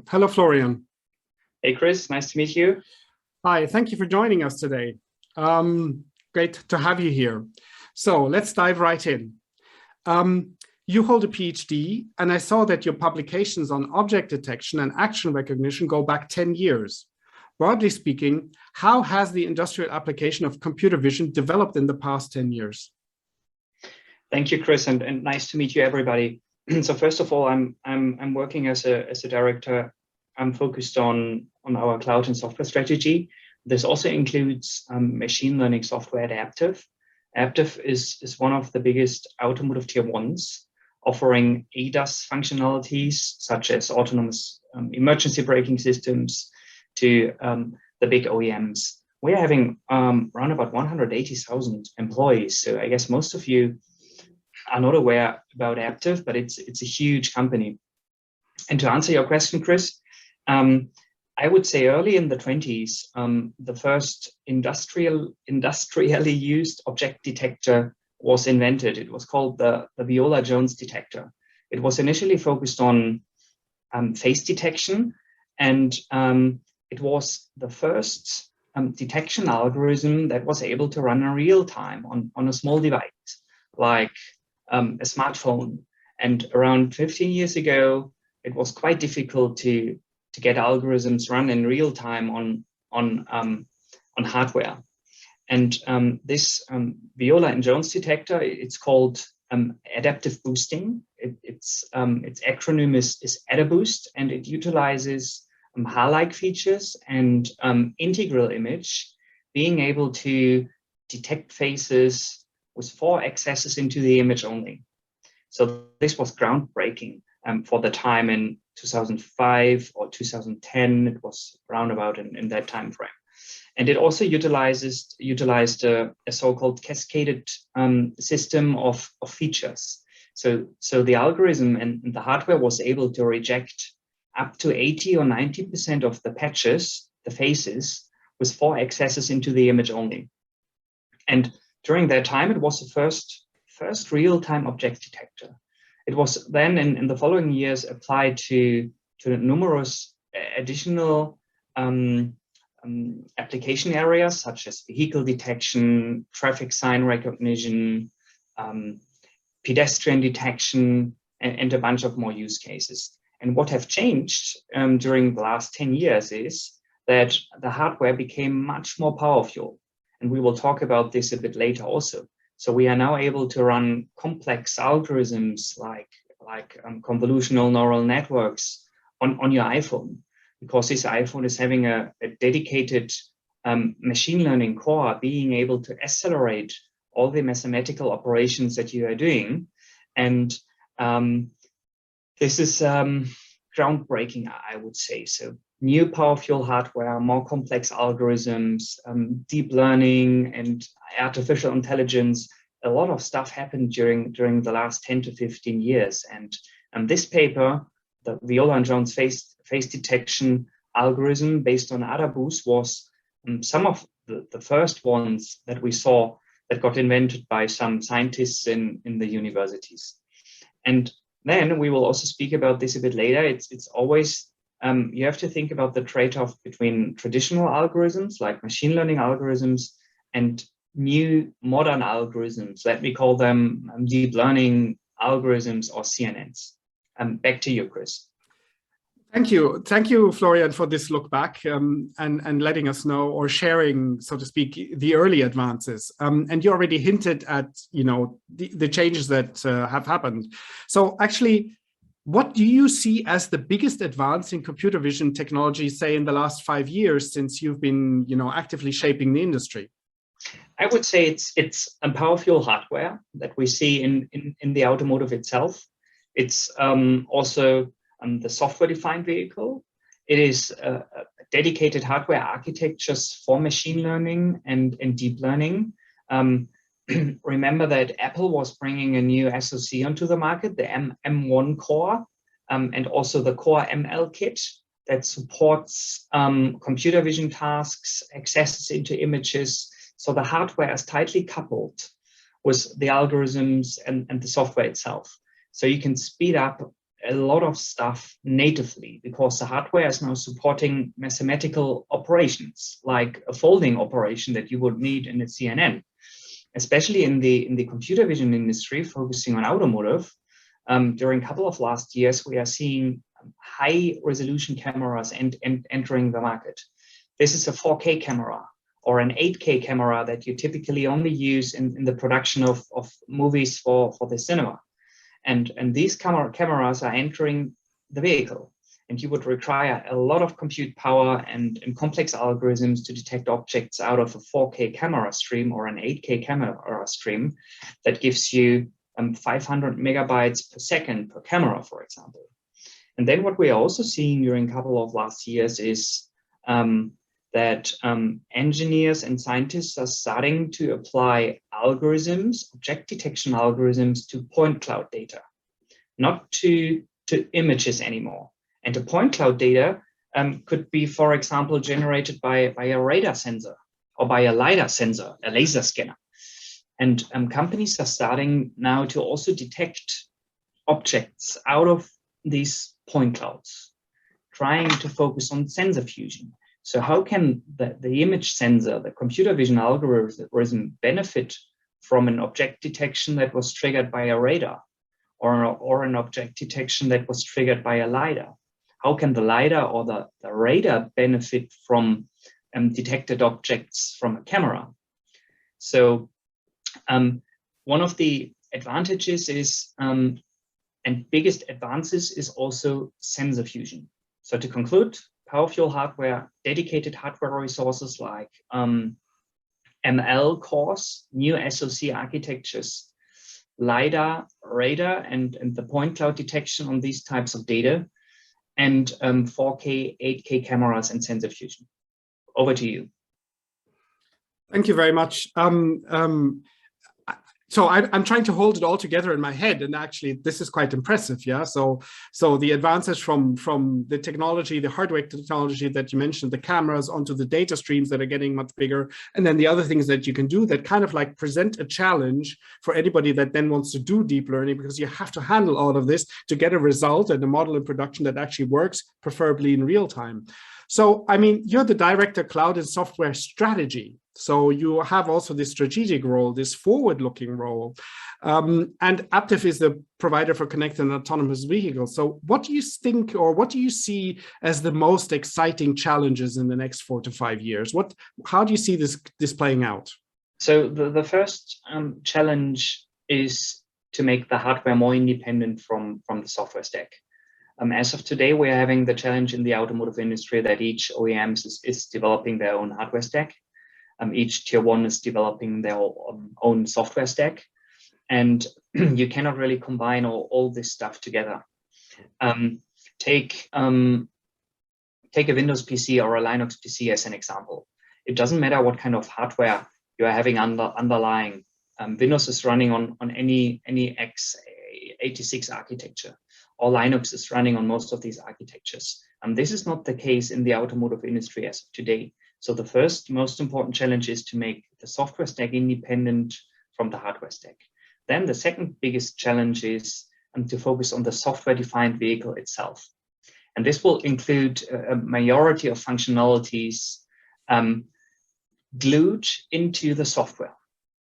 Hello, Florian. Hey, Chris, nice to meet you. Hi, thank you for joining us today. Great to have you here. So let's dive right in. You hold a PhD, and I saw that your publications on object detection and action recognition go back 10 years. Broadly speaking, how has the industrial application of computer vision developed in the past 10 years? Thank you, Chris, and nice to meet you, everybody. So first of all, I'm working as a director. I'm focused on our cloud and software strategy. This also includes machine learning software at Aptiv. Aptiv is one of the biggest automotive tier ones, offering ADAS functionalities such as autonomous emergency braking systems to the big OEMs. We're having around about 180,000 employees. So I guess most of you are not aware about Aptiv, but it's a huge company. And to answer your question, Chris, I would say early in the 20s, the first industrially used object detector was invented. It was called the Viola-Jones detector. It was initially focused on face detection, and it was the first detection algorithm that was able to run in real time on a small device, like a smartphone. And around 15 years ago, it was quite difficult to get algorithms run in real time on hardware. And this Viola and Jones detector, it's called adaptive boosting. Its acronym is AdaBoost, and it utilizes HAR-like features and integral image, being able to detect faces with 4 accesses into the image only. So this was groundbreaking for the time in 2005 or 2010. It was roundabout in that time frame. And it also utilized a so-called cascaded system of features. So the algorithm and the hardware was able to reject up to 80 or 90% of the patches, the faces, with 4 accesses into the image only. And during that time, it was the first real-time object detector. It was then in the following years applied to numerous additional application areas such as vehicle detection, traffic sign recognition, pedestrian detection, and a bunch of more use cases. And what have changed during the last 10 years is that the hardware became much more powerful. And we will talk about this a bit later also. So we are now able to run complex algorithms like convolutional neural networks on your iPhone, because this iPhone is having a dedicated machine learning core, being able to accelerate all the mathematical operations that you are doing. And this is groundbreaking, I would say. So new powerful hardware, more complex algorithms, deep learning and artificial intelligence. A lot of stuff happened during the last 10 to 15 years. And this paper, the Viola and Jones face detection algorithm based on AdaBoost, was some of the first ones that we saw that got invented by some scientists in the universities. And then we will also speak about this a bit later. It's always you have to think about the trade-off between traditional algorithms like machine learning algorithms and new modern algorithms. Let me call them deep learning algorithms or CNNs. Back to you, Chris. Thank you, Florian, for this look back and letting us know, or sharing, so to speak, the early advances. And you already hinted at, the changes that have happened. So actually, what do you see as the biggest advance in computer vision technology, say, in the last 5 years since you've been, actively shaping the industry? I would say it's a powerful hardware that we see in the automotive itself. It's also the software-defined vehicle. It is a dedicated hardware architectures for machine learning and deep learning. Remember that Apple was bringing a new SoC onto the market, the M1 core, and also the Core ML kit that supports computer vision tasks, accesses into images. So the hardware is tightly coupled with the algorithms and the software itself. So you can speed up a lot of stuff natively because the hardware is now supporting mathematical operations like a folding operation that you would need in a CNN, especially in the computer vision industry, focusing on automotive. During a couple of last years, we are seeing high resolution cameras entering the market. This is a 4K camera or an 8K camera that you typically only use in the production of movies for the cinema. And these cameras are entering the vehicle, and you would require a lot of compute power and complex algorithms to detect objects out of a 4K camera stream or an 8K camera stream that gives you 500 megabytes per second per camera, for example. And then what we are also seeing during a couple of last years is that engineers and scientists are starting to apply algorithms, object detection algorithms, to point cloud data, not to images anymore. And the point cloud data could be, for example, generated by a radar sensor or by a LiDAR sensor, a laser scanner. And companies are starting now to also detect objects out of these point clouds, trying to focus on sensor fusion. So how can the image sensor, the computer vision algorithm, benefit from an object detection that was triggered by a radar or an object detection that was triggered by a LiDAR? How can the LiDAR or the radar benefit from detected objects from a camera? So one of the advantages is, and biggest advances is also sensor fusion. So to conclude, powerful hardware, dedicated hardware resources like ML cores, new SoC architectures, LiDAR, radar, and the point cloud detection on these types of data, and 4K, 8K cameras and sensor fusion. Over to you. Thank you very much. So I'm trying to hold it all together in my head, and actually this is quite impressive, yeah. So the advances from the technology, the hardware technology that you mentioned, the cameras, onto the data streams that are getting much bigger, and then the other things that you can do that kind of like present a challenge for anybody that then wants to do deep learning, because you have to handle all of this to get a result and a model in production that actually works, preferably in real time. So, I mean, you're the director cloud and software strategy. So you have also this strategic role, this forward-looking role. And Aptiv is the provider for connected and autonomous vehicles. So what do you think, or what do you see as the most exciting challenges in the next 4 to 5 years? How do you see this playing out? So the first challenge is to make the hardware more independent from the software stack. As of today, we're having the challenge in the automotive industry that each OEM is developing their own hardware stack. Each tier one is developing their own software stack, and you cannot really combine all this stuff together. Take a Windows PC or a Linux PC as an example. It doesn't matter what kind of hardware you are having underlying. Windows is running on any x86 architecture, or Linux is running on most of these architectures. This is not the case in the automotive industry as of today. So the first most important challenge is to make the software stack independent from the hardware stack. Then the second biggest challenge is to focus on the software-defined vehicle itself. And this will include a majority of functionalities glued into the software.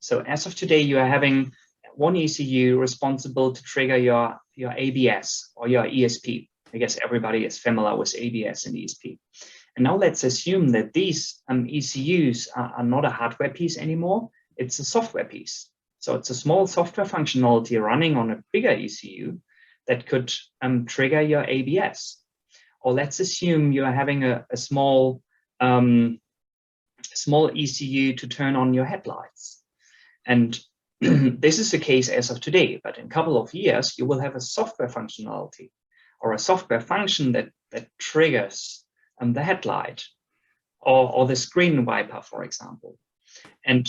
So as of today, you are having one ECU responsible to trigger your ABS or your ESP. I guess everybody is familiar with ABS and ESP. And now let's assume that these ECUs are not a hardware piece anymore. It's a software piece. So it's a small software functionality running on a bigger ECU that could trigger your ABS. Or let's assume you are having a small ECU to turn on your headlights. And this is the case as of today, but in a couple of years, you will have a software functionality or a software function that triggers the headlight or the screen wiper, for example. And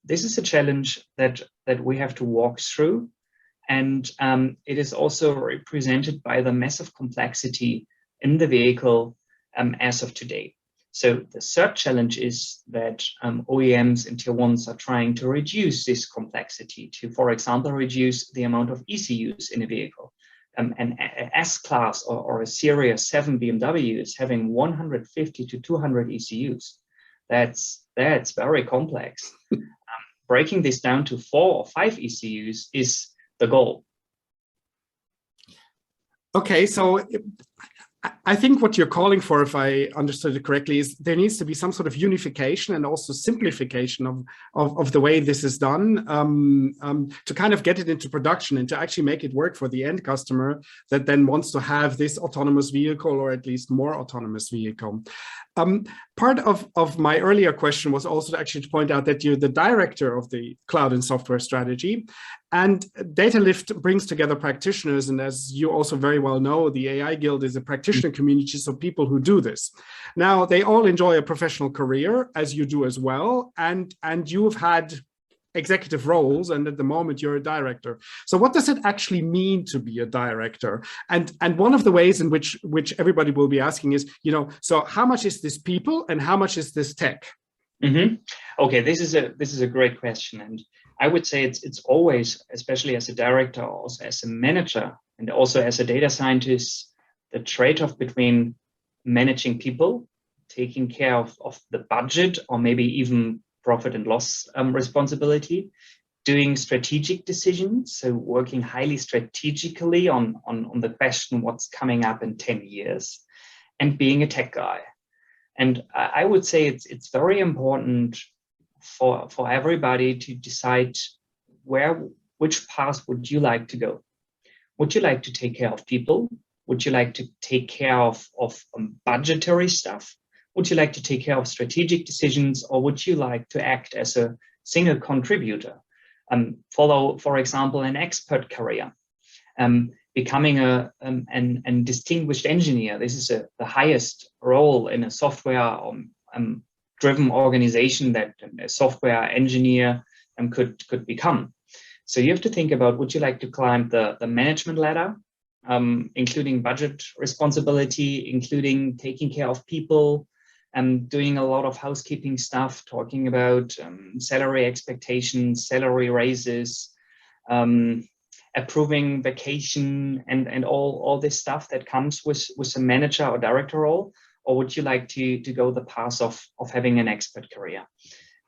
this is a challenge that we have to walk through. And it is also represented by the massive complexity in the vehicle as of today. So the third challenge is that OEMs and tier ones are trying to reduce this complexity to, for example, reduce the amount of ECUs in a vehicle. an S-Class or a Series 7 BMW is having 150 to 200 ECUs. That's very complex. Breaking this down to 4 or 5 ECUs is the goal. Okay, so I think what you're calling for, if I understood it correctly, is there needs to be some sort of unification and also simplification of the way this is done, to kind of get it into production and to actually make it work for the end customer that then wants to have this autonomous vehicle, or at least more autonomous vehicle. Part of my earlier question was also actually to point out that you're the director of the cloud and software strategy, and datalift brings together practitioners. And as you also very well know, the AI Guild is a practitioner community, so people who do this. Now, they all enjoy a professional career, as you do as well, and you have had executive roles, and at the moment you're a director. So what does it actually mean to be a director? And one of the ways in which everybody will be asking is, so how much is this people and how much is this tech? Mm-hmm. Okay, this is a great question, and I would say it's always, especially as a director, also as a manager, and also as a data scientist, the trade-off between managing people, taking care of the budget, or maybe even profit and loss responsibility, doing strategic decisions, so working highly strategically on the question what's coming up in 10 years, and being a tech guy. And I would say it's very important for everybody to decide which path would you like to go. Would you like to take care of people? Would you like to take care of budgetary stuff? Would you like to take care of strategic decisions, or would you like to act as a single contributor? Follow, for example, an expert career, becoming a distinguished engineer. This is the highest role in a software driven organization that a software engineer could become. So you have to think about, would you like to climb the management ladder, including budget responsibility, including taking care of people, doing a lot of housekeeping stuff, talking about salary expectations, salary raises, approving vacation, and all this stuff that comes with a manager or director role? Or would you like to go the path of having an expert career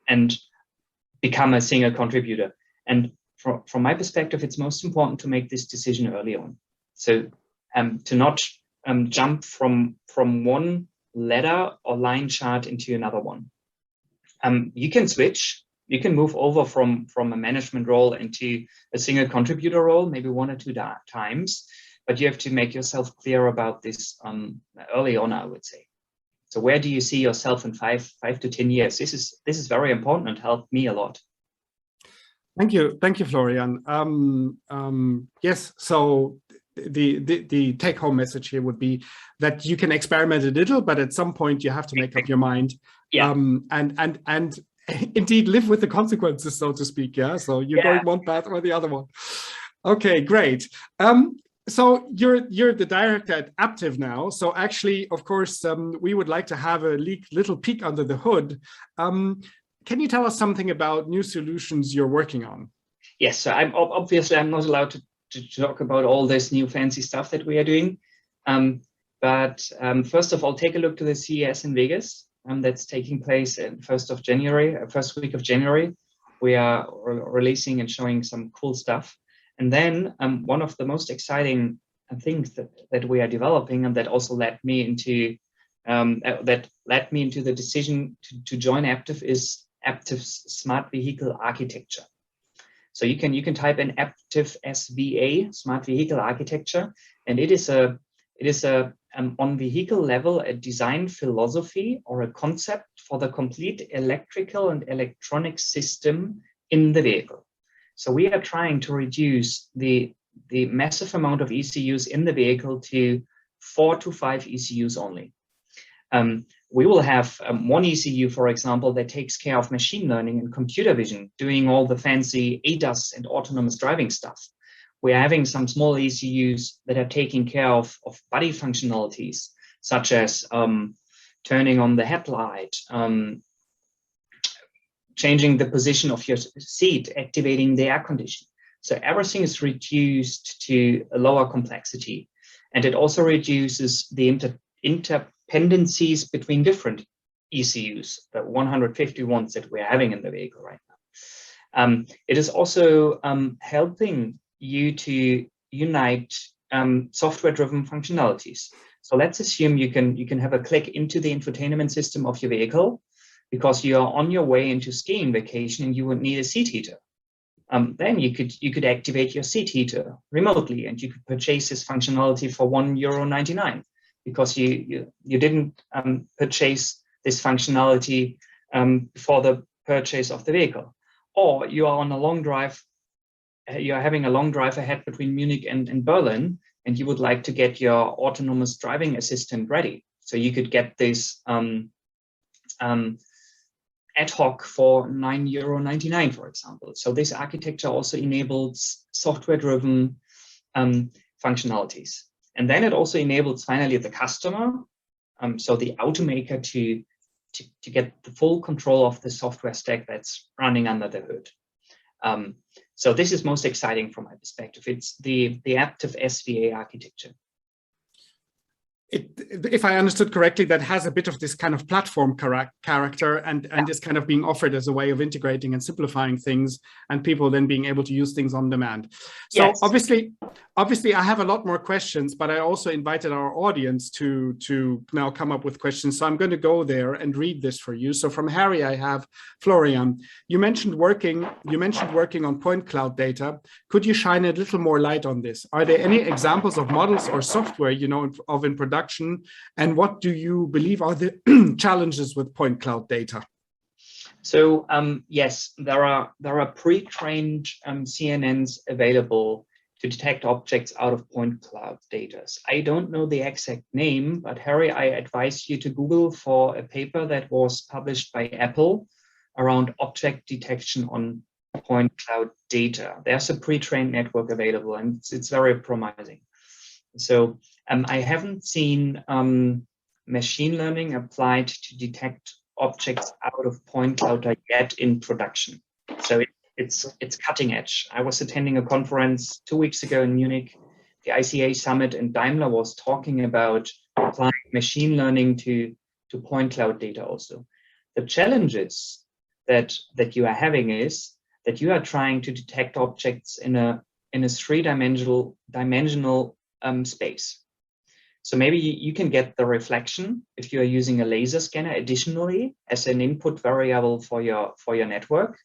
and become a single contributor? And from my perspective, it's most important to make this decision early on. So to not jump from one ladder or line chart into another one. You can switch. You can move over from a management role into a single contributor role, maybe 1 or 2 times, but you have to make yourself clear about this early on, I would say. So where do you see yourself in 5 to 10 years? This is very important and helped me a lot. Thank you, Florian. Yes, so the take-home message here would be that you can experiment a little, but at some point you have to make up your mind. Yeah. And indeed live with the consequences, so to speak. Yeah. So you're going one path or the other one. Okay, great. So you're the director at Aptiv now. So actually, of course, we would like to have a little peek under the hood. Can you tell us something about new solutions you're working on? Yes, so I'm not allowed to talk about all this new fancy stuff that we are doing. But first of all, take a look to the CES in Vegas. That's taking place in first week of January. We are releasing and showing some cool stuff. And then one of the most exciting things that we are developing, and that also led me into the decision to join Aptiv, is Aptiv's smart vehicle architecture. So you can type in Aptiv SVA, smart vehicle architecture, and it is a on vehicle level a design philosophy or a concept for the complete electrical and electronic system in the vehicle. So we are trying to reduce the massive amount of ECUs in the vehicle to 4 to 5 ECUs only. We will have one ECU, for example, that takes care of machine learning and computer vision, doing all the fancy ADAS and autonomous driving stuff. We're having some small ECUs that are taking care of body functionalities, such as turning on the headlight, changing the position of your seat, activating the air conditioning. So everything is reduced to a lower complexity. And it also reduces the interdependencies between different ECUs, the 150 ones that we're having in the vehicle right now. It is also helping you to unite software-driven functionalities. So let's assume you can have a click into the infotainment system of your vehicle because you are on your way into skiing vacation and you would need a seat heater. Then you could activate your seat heater remotely, and you could purchase this functionality for €1.99 because you didn't purchase this functionality for the purchase of the vehicle. Or you are on a long drive, you are having a long drive ahead between Munich and Berlin, and you would like to get your autonomous driving assistant ready. So you could get this ad hoc for €9.99, for example. So this architecture also enables software-driven functionalities. And then it also enables finally the customer, so the automaker to get the full control of the software stack that's running under the hood. So this is most exciting from my perspective. It's the Aptiv SVA architecture. If I understood correctly, that has a bit of this kind of platform character and is kind of being offered as a way of integrating and simplifying things, and people then being able to use things on demand. So yes. Obviously, I have a lot more questions, but I also invited our audience to now come up with questions. So I'm going to go there and read this for you. So from Harry, I have Florian. You mentioned working on point cloud data. Could you shine a little more light on this? Are there any examples of models or software of in production, and what do you believe are the challenges with point cloud data? So yes, there are pre-trained CNNs available to detect objects out of point cloud data. I don't know the exact name, but Harry, I advise you to Google for a paper that was published by Apple around object detection on point cloud data. There's a pre-trained network available, and it's very promising. So I haven't seen machine learning applied to detect objects out of point cloud yet in production. So it's cutting edge. I was attending a conference 2 weeks ago in Munich, the ICA summit, and Daimler was talking about applying machine learning to point cloud data also. The challenges that you are having is that you are trying to detect objects in a three-dimensional space. So maybe you can get the reflection if you are using a laser scanner additionally as an input variable for your network.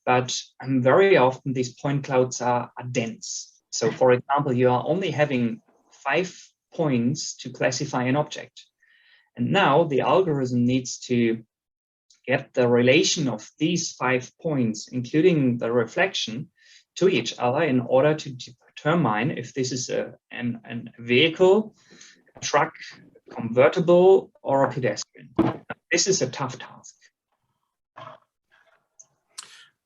But very often these point clouds are dense. So for example, you are only having 5 points to classify an object. And now the algorithm needs to get the relation of these 5 points, including the reflection, to each other in order to determine if this is a vehicle, a truck, a convertible, or a pedestrian. This is a tough task.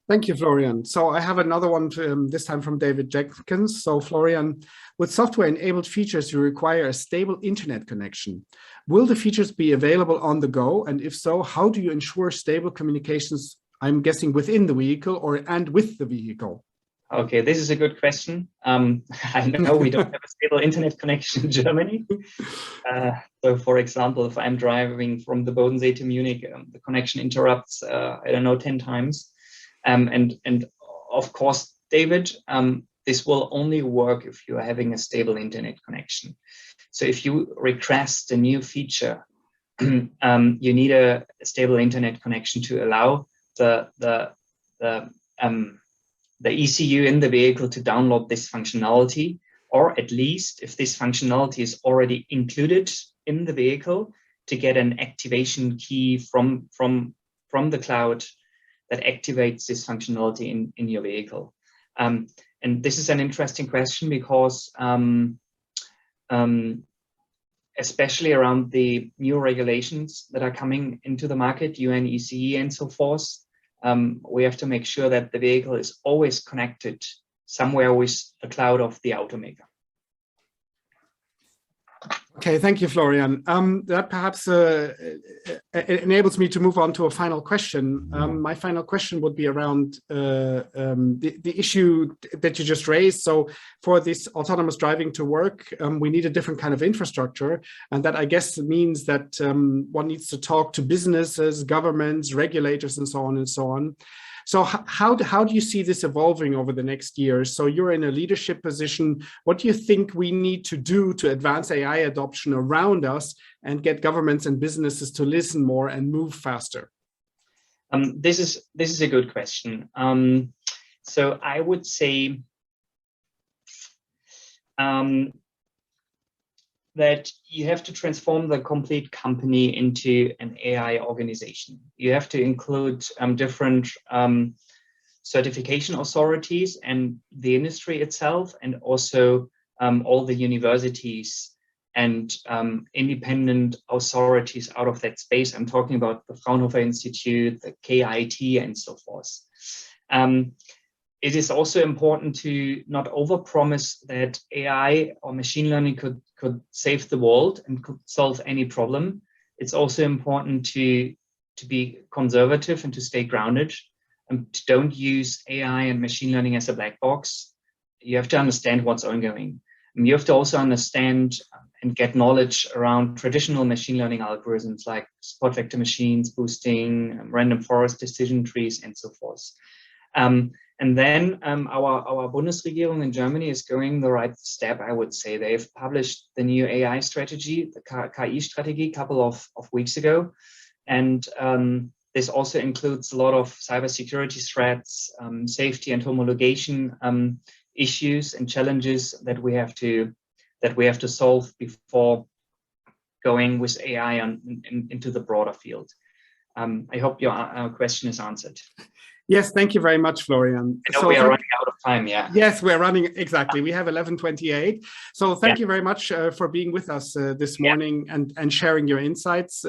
Thank you, Florian. So I have another one, this time from David Jenkins. So Florian, with software-enabled features, you require a stable internet connection. Will the features be available on the go? And if so, how do you ensure stable communications, I'm guessing, within the vehicle and with the vehicle? Okay, this is a good question. I know we don't have a stable internet connection in Germany. So for example, if I'm driving from the Bodensee to Munich, the connection interrupts, 10 times. And of course, David, this will only work if you are having a stable internet connection. So if you request a new feature, you need a stable internet connection to allow the ECU in the vehicle to download this functionality, or at least if this functionality is already included in the vehicle, to get an activation key from the cloud that activates this functionality in your vehicle. And this is an interesting question because especially around the new regulations that are coming into the market, UNECE and so forth, we have to make sure that the vehicle is always connected somewhere with the cloud of the automaker. Okay, thank you, Florian. That perhaps enables me to move on to a final question. My final question would be around the issue that you just raised. So for this autonomous driving to work, we need a different kind of infrastructure. And that, I guess, means that one needs to talk to businesses, governments, regulators, and so on and so on. So how do you see this evolving over the next years? So you're in a leadership position. What do you think we need to do to advance AI adoption around us and get governments and businesses to listen more and move faster? This is a good question. So I would say that you have to transform the complete company into an AI organization. You have to include different certification authorities and the industry itself, and also all the universities and independent authorities out of that space. I'm talking about the Fraunhofer Institute, the KIT, and so forth. It is also important to not overpromise that AI or machine learning could save the world and could solve any problem. It's also important to be conservative and to stay grounded, and don't use AI and machine learning as a black box. You have to understand what's ongoing. And you have to also understand and get knowledge around traditional machine learning algorithms like spot vector machines, boosting, random forest decision trees, and so forth. And then our Bundesregierung in Germany is going the right step, I would say. They've published the new AI strategy, the KI strategy, a couple of weeks ago. And this also includes a lot of cybersecurity threats, safety and homologation issues and challenges that we have to solve before going with AI into the broader field. I hope your question is answered. Yes, thank you very much, Florian. I know we are running out of time, yeah. Yes, we're running, exactly. We have 11:28. So thank you very much for being with us this morning and sharing your insights.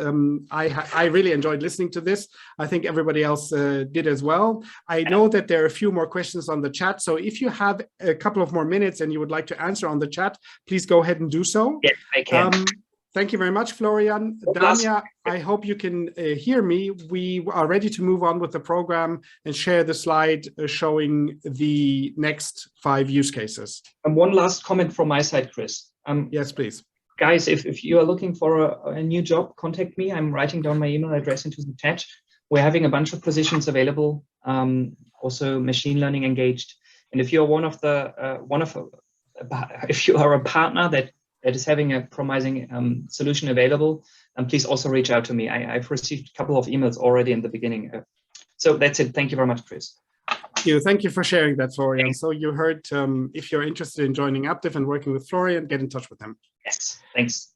I really enjoyed listening to this. I think everybody else did as well. I know that there are a few more questions on the chat. So if you have a couple of more minutes and you would like to answer on the chat, please go ahead and do so. Yes, I can. Thank you very much, Florian. Dania, I hope you can hear me. We are ready to move on with the program and share the slide showing the next 5 use cases. And one last comment from my side, Chris. Yes, please. Guys, if you are looking for a new job, contact me. I'm writing down my email address into the chat. We're having a bunch of positions available, also machine learning engaged. And if you're if you are a partner that is having a promising solution available, please also reach out to me. I've received a couple of emails already in the beginning. So that's it. Thank you very much, Chris. Thank you for sharing that, Florian. Thanks. So you heard, if you're interested in joining Aptiv and working with Florian, get in touch with him. Yes, thanks.